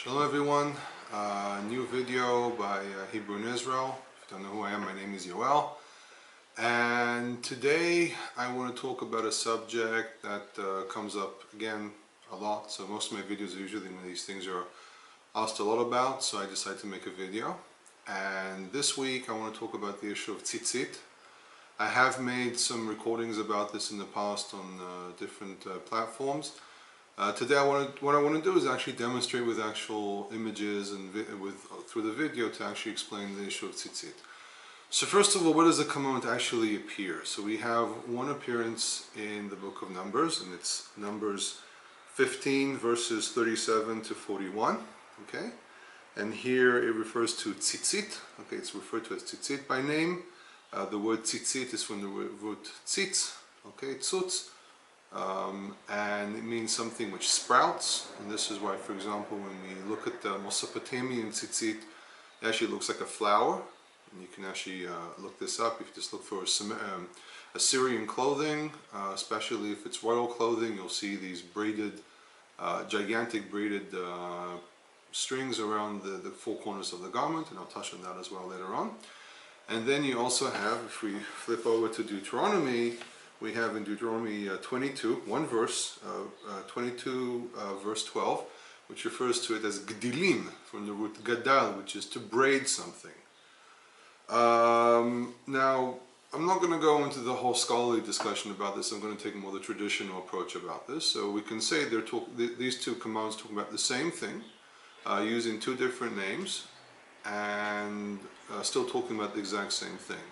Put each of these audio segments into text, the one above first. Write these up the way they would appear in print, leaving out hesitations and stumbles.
Shalom everyone, new video by Hebrew in Israel. If you don't know who I am, my name is Yoel. And today I want to talk about a subject that comes up again a lot. So most of my videos are usually when these things are asked a lot about, so I decided to make a video. And this week I want to talk about the issue of Tzitzit. I have made some recordings about this in the past on different platforms. Today what I want to do is actually demonstrate with actual images and through the video to actually explain the issue of Tzitzit. So first of all, where does the commandment actually appear? So we have one appearance in the book of Numbers, and it's Numbers 15 verses 37 to 41. Okay, and here it refers to Tzitzit. Okay, it's referred to as Tzitzit by name. The word Tzitzit is from the word tzitz. Okay, tzutz. And it means something which sprouts, and this is why, for example, when we look at the Mesopotamian tzitzit, it actually looks like a flower, and you can actually look this up. If you just look for Assyrian clothing, especially if it's royal clothing, you'll see these braided, gigantic braided strings around the four corners of the garment, and I'll touch on that as well later on. And then you also have, if we flip over to Deuteronomy, we have in Deuteronomy 22, one verse, 22 verse 12, which refers to it as gdilim, from the root gadal, which is to braid something. Now, I'm not going to go into the whole scholarly discussion about this. I'm going to take more the traditional approach about this. So we can say these two commands talk about the same thing, using two different names, and still talking about the exact same thing.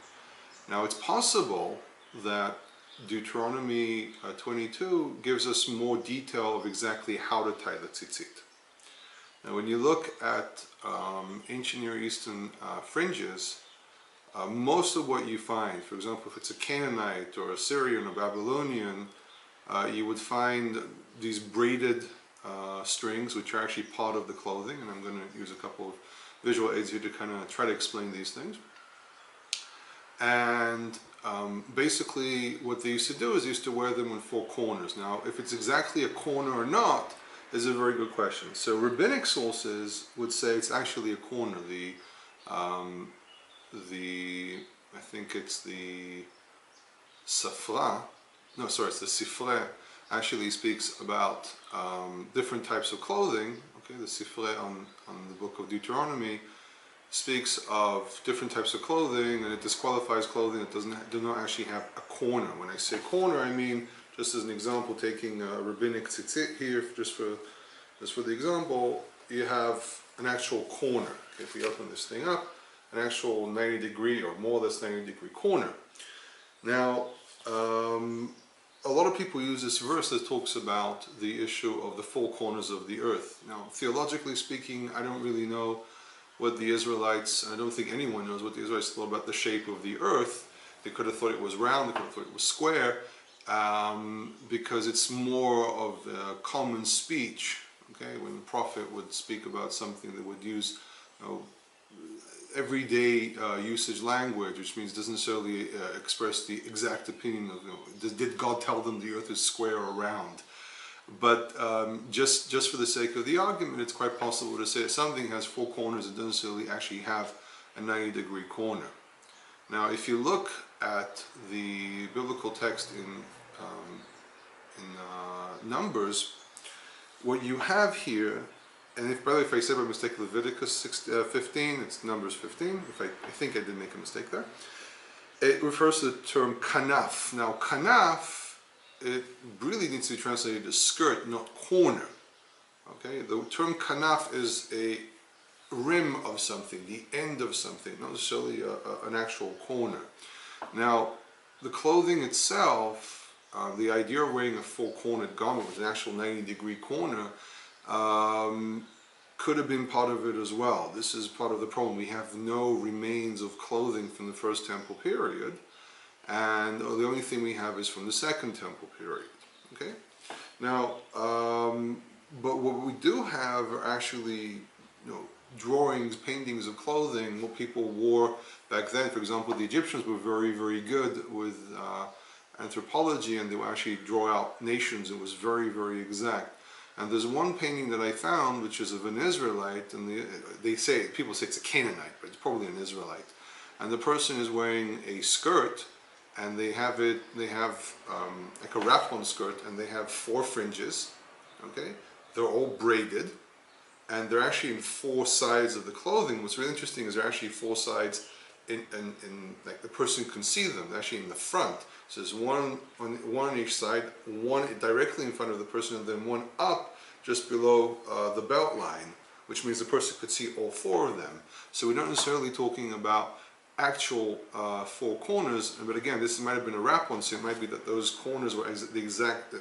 Now, it's possible that Deuteronomy 22 gives us more detail of exactly how to tie the tzitzit. Now when you look at ancient Near Eastern fringes, most of what you find, for example, if it's a Canaanite or Assyrian or Babylonian, you would find these braided strings which are actually part of the clothing, and I'm going to use a couple of visual aids here to kind of try to explain these things. And basically what they used to do is they used to wear them in four corners. Now, if it's exactly a corner or not is a very good question. So rabbinic sources would say it's actually a corner. I think it's the Safra, no, sorry, it's the Sifre, actually speaks about different types of clothing. Okay, the Sifre on the book of Deuteronomy speaks of different types of clothing, and it disqualifies clothing that do not actually have a corner. When I say corner, I mean, just as an example, taking a rabbinic tzitzit here, just for the example, you have an actual corner. Okay, if we open this thing up, an actual 90-degree or more or less 90-degree corner. Now, a lot of people use this verse that talks about the issue of the four corners of the earth. Now, theologically speaking, I don't really know what the Israelites, and I don't think anyone knows what the Israelites thought about the shape of the earth. They could have thought it was round, they could have thought it was square, because it's more of a common speech. Okay, when the prophet would speak about something, they would use everyday usage language, which means doesn't necessarily express the exact opinion of, did God tell them the earth is square or round? But just for the sake of the argument, it's quite possible to say that something has four corners and doesn't necessarily actually have a 90-degree corner. Now, if you look at the biblical text in Numbers, what you have here, and by the way, if I said by mistake Leviticus 15, it's Numbers 15. I think I did make a mistake there. It refers to the term kanaf. Now, kanaf, it really needs to be translated as skirt, not corner. Okay, the term kanaf is a rim of something, the end of something, not necessarily an actual corner. Now, the clothing itself, the idea of wearing a four-cornered garment with an actual 90-degree corner, could have been part of it as well. This is part of the problem. We have no remains of clothing from the First Temple period, and the only thing we have is from the Second Temple period. Okay, now, but what we do have are actually, drawings, paintings of clothing, what people wore back then. For example, the Egyptians were very, very good with anthropology, and they would actually draw out nations. It was very, very exact. And there's one painting that I found, which is of an Israelite, and people say it's a Canaanite, but it's probably an Israelite. And the person is wearing a skirt, and they have like a wrap-on skirt, and they have 4 fringes, okay? They're all braided, and they're actually in 4 sides of the clothing. What's really interesting is they're actually 4 sides in like the person can see them, they're actually in the front. So there's one on each side, one directly in front of the person, and then one up just below the belt line, which means the person could see all 4 of them. So we're not necessarily talking about actual 4 corners, but again, this might have been a wrap-on, so it might be that those corners were the exact,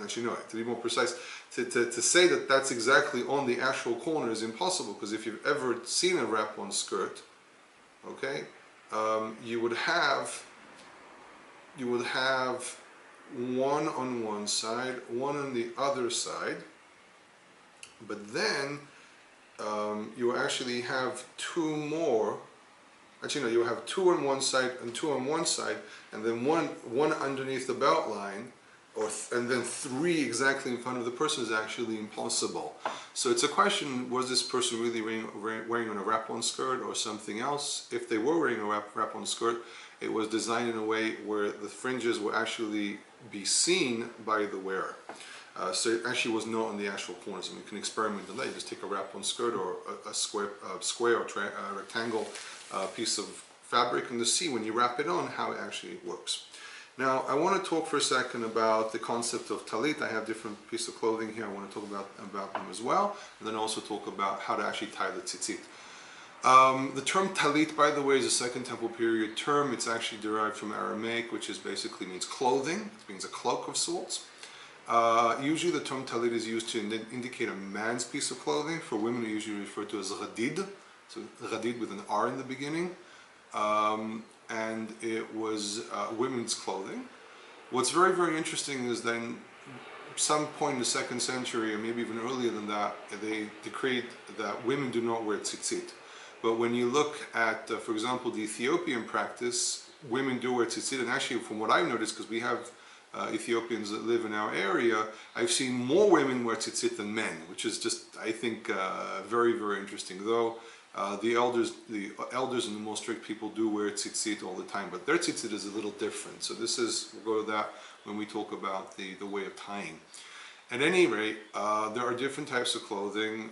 actually no, to be more precise, to say that that's exactly on the actual corner is impossible, because if you've ever seen a wrap-on skirt, okay, you would have one on one side, one on the other side, but then you actually have 2 more. Actually, no, you have 2 on one side and 2 on one side, and then one underneath the belt line, and then 3 exactly in front of the person is actually impossible. So it's a question: was this person really wearing a wrap-on skirt or something else? If they were wearing a wrap-on skirt, it was designed in a way where the fringes would actually be seen by the wearer. So it actually was not on the actual corners. I mean, you can experiment with that. You just take a wrap-on skirt or a square or rectangle piece of fabric, and to see when you wrap it on how it actually works. Now, I want to talk for a second about the concept of talit. I have different pieces of clothing here. I want to talk about them as well, and then also talk about how to actually tie the tzitzit. The term talit, by the way, is a Second Temple period term. It's actually derived from Aramaic, which basically means clothing. It means a cloak of sorts. Usually the term talit is used to indicate a man's piece of clothing. For women, are usually referred to as radid, so radid with an R in the beginning, and it was women's clothing. What's very, very interesting is then some point in the 2nd century, or maybe even earlier than that, they decreed that women do not wear tzitzit. But when you look at, for example, the Ethiopian practice, women do wear tzitzit, and actually from what I've noticed, because we have Ethiopians that live in our area, I've seen more women wear tzitzit than men, which is just, I think, very, very interesting. Though the elders and the more strict people do wear tzitzit all the time, but their tzitzit is a little different. So we'll go to that when we talk about the way of tying. At any rate, there are different types of clothing.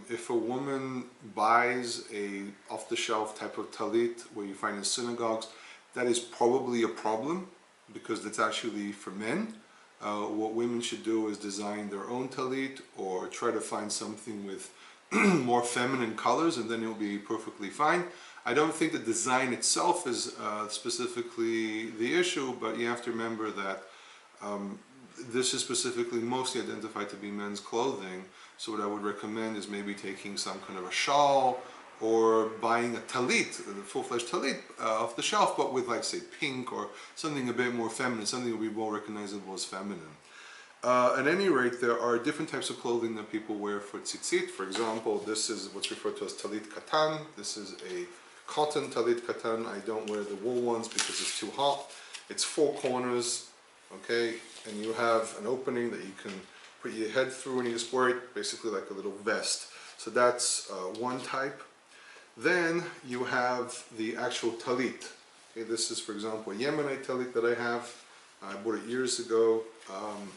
If a woman buys a off-the-shelf type of talit where you find in synagogues, that is probably a problem, because it's actually for men. What women should do is design their own talit, or try to find something with more feminine colors, and then it'll be perfectly fine. I don't think the design itself is specifically the issue, but you have to remember that this is specifically mostly identified to be men's clothing. So what I would recommend is maybe taking some kind of a shawl, or buying a talit, a full-fledged talit off the shelf, but with, like, say, pink or something a bit more feminine, something that will be more recognizable as feminine. At any rate, there are different types of clothing that people wear for tzitzit. For example, this is what's referred to as talit katan. This is a cotton talit katan. I don't wear the wool ones because it's too hot. It's 4 corners, okay, and you have an opening that you can put your head through, and you just wear it basically like a little vest. So that's one type. Then you have the actual talit. Okay, this is, for example, a Yemenite talit that I have. I bought it years ago,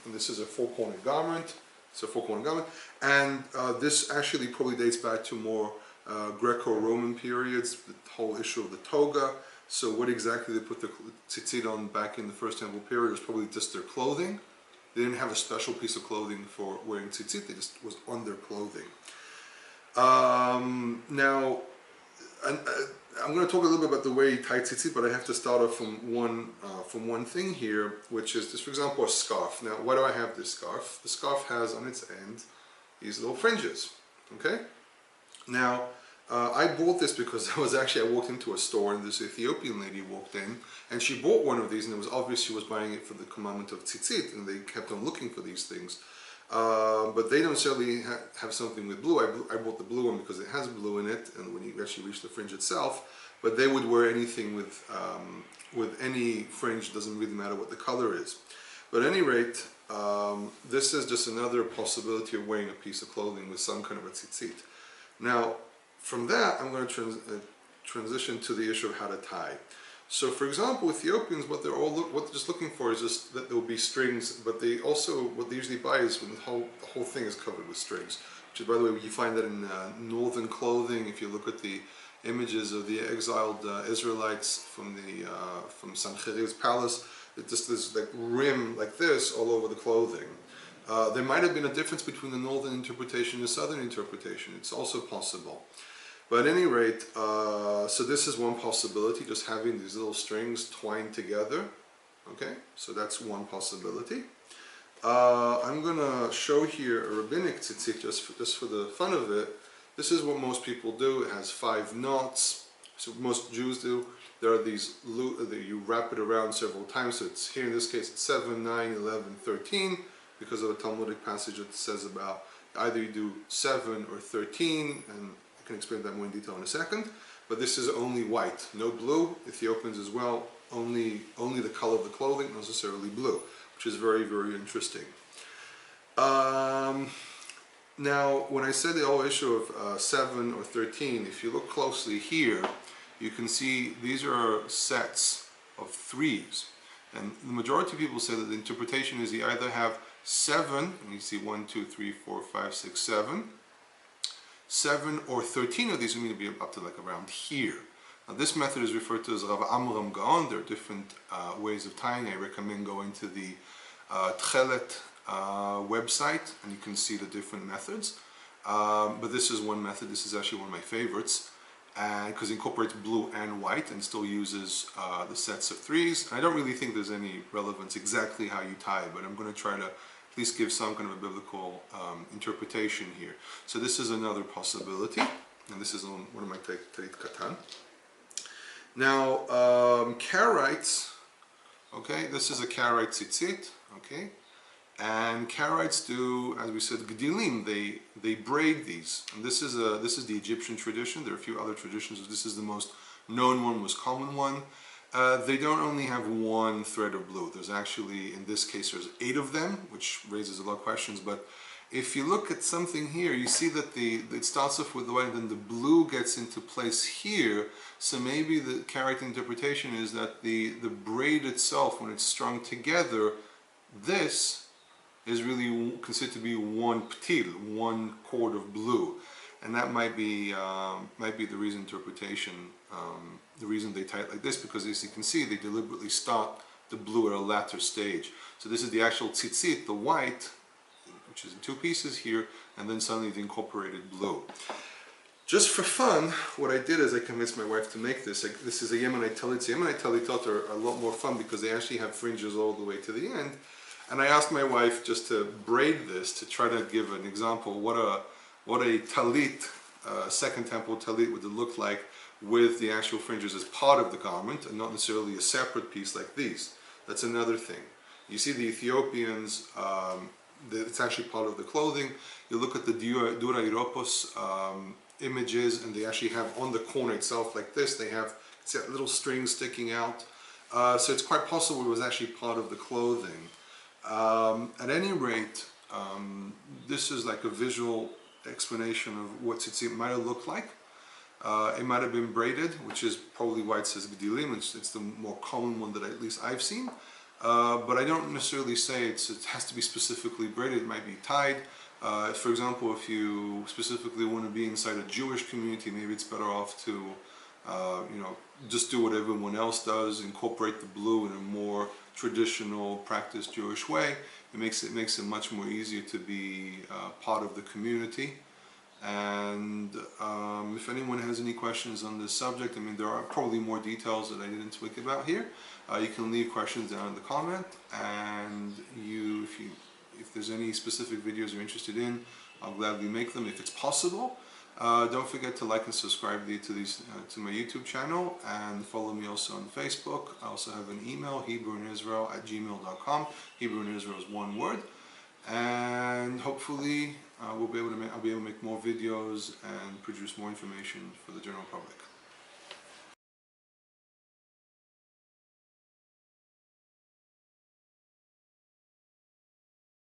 and this is a 4-corner garment. It's a 4-corner garment, and this actually probably dates back to more Greco-Roman periods, the whole issue of the toga. So what exactly they put the tzitzit on back in the First Temple period was probably just their clothing. They didn't have a special piece of clothing for wearing tzitzit, it just was on their clothing. Now, I'm going to talk a little bit about the way you tie tzitzit, but I have to start off from one thing here, which is this, for example, a scarf. Now, why do I have this scarf? The scarf has on its end these little fringes, okay? Now, I bought this because I walked into a store, and this Ethiopian lady walked in, and she bought one of these, and it was obvious she was buying it for the commandment of tzitzit, and they kept on looking for these things. But they don't necessarily have something with blue. I bought the blue one because it has blue in it, and when you actually reach the fringe itself. But they would wear anything with any fringe, doesn't really matter what the color is. But at any rate, this is just another possibility of wearing a piece of clothing with some kind of a tzitzit. Now, from that, I'm going to transition to the issue of how to tie. So, for example, Ethiopians, what they're just looking for is just that there will be strings. But they also, what they usually buy is when the whole thing is covered with strings. Which is, by the way, you find that in northern clothing. If you look at the images of the exiled Israelites from Sancherib's palace, it just this like rim like this all over the clothing. There might have been a difference between the northern interpretation and the southern interpretation. It's also possible. But at any rate, so this is one possibility, just having these little strings twined together. Okay, so that's one possibility. I'm going to show here a rabbinic tzitzit just for the fun of it. This is what most people do. It has 5 knots. So most Jews do. There are these, you wrap it around several times. So it's here in this case it's 7, 9, 11, 13, because of a Talmudic passage that says about either you do 7 or 13, and I can explain that more in detail in a second. But this is only white, no blue. Ethiopians as well, only the color of the clothing, not necessarily blue, which is very, very interesting. Now, when I said the whole issue of 7 or 13, if you look closely here, you can see these are sets of 3s. And the majority of people say that the interpretation is you either have 7, and you see 1, 2, 3, 4, 5, 6, 7. 7 or 13 of these are going to be up to like around here. Now this method is referred to as Rav Amram Gaon. There are different ways of tying. I recommend going to the Tchelet website, and you can see the different methods. But this is one method. This is actually one of my favorites, because it incorporates blue and white and still uses the sets of 3s. I don't really think there's any relevance exactly how you tie, but I'm going to try to at least give some kind of a biblical interpretation here. So this is another possibility, and this is on one of my Talit Katan. Now, Karaites, okay, this is a Karaite Tzitzit, okay, and Karaites do, as we said, Gdilim, they braid these, and this is the Egyptian tradition. There are a few other traditions. This is the most known one, most common one. They don't only have one thread of blue. There's actually, in this case, there's 8 of them, which raises a lot of questions. But if you look at something here, you see that it starts off with the white, and then the blue gets into place here. So maybe the Karaite interpretation is that the braid itself, when it's strung together, this is really considered to be one ptil, one cord of blue, and that might be the reason interpretation, the reason they tie it like this, because as you can see, they deliberately start the blue at a latter stage. So this is the actual tzitzit, the white, which is in 2 pieces here, and then suddenly the incorporated blue. Just for fun, what I did is I convinced my wife to make this. This is a Yemenite talit. Yemenite talitot are a lot more fun because they actually have fringes all the way to the end. And I asked my wife just to braid this to try to give an example what a talit, Second Temple talit, would look like with the actual fringes as part of the garment and not necessarily a separate piece like these. That's another thing. You see the Ethiopians, it's actually part of the clothing. You look at the Dura Europos images, and they actually have on the corner itself like this, they have little strings sticking out. So it's quite possible it was actually part of the clothing. At any rate, this is like a visual explanation of what tzitzit might have looked like. It might have been braided, which is probably why it says Gdilim. It's the more common one that at least I've seen. But I don't necessarily say it has to be specifically braided. It might be tied. For example, if you specifically want to be inside a Jewish community, maybe it's better off to, just do what everyone else does, incorporate the blue in a more traditional, practiced Jewish way. It makes it much more easier to be part of the community. And if anyone has any questions on this subject, I mean, there are probably more details that I didn't speak about here. You can leave questions down in the comment, and if there's any specific videos you're interested in, I'll gladly make them if it's possible. Don't forget to like and subscribe to my YouTube channel, and follow me also on Facebook. I also have an email, hebrewinisrael@gmail.com. Hebrew in Israel is one word, and hopefully I'll be able to make more videos and produce more information for the general public.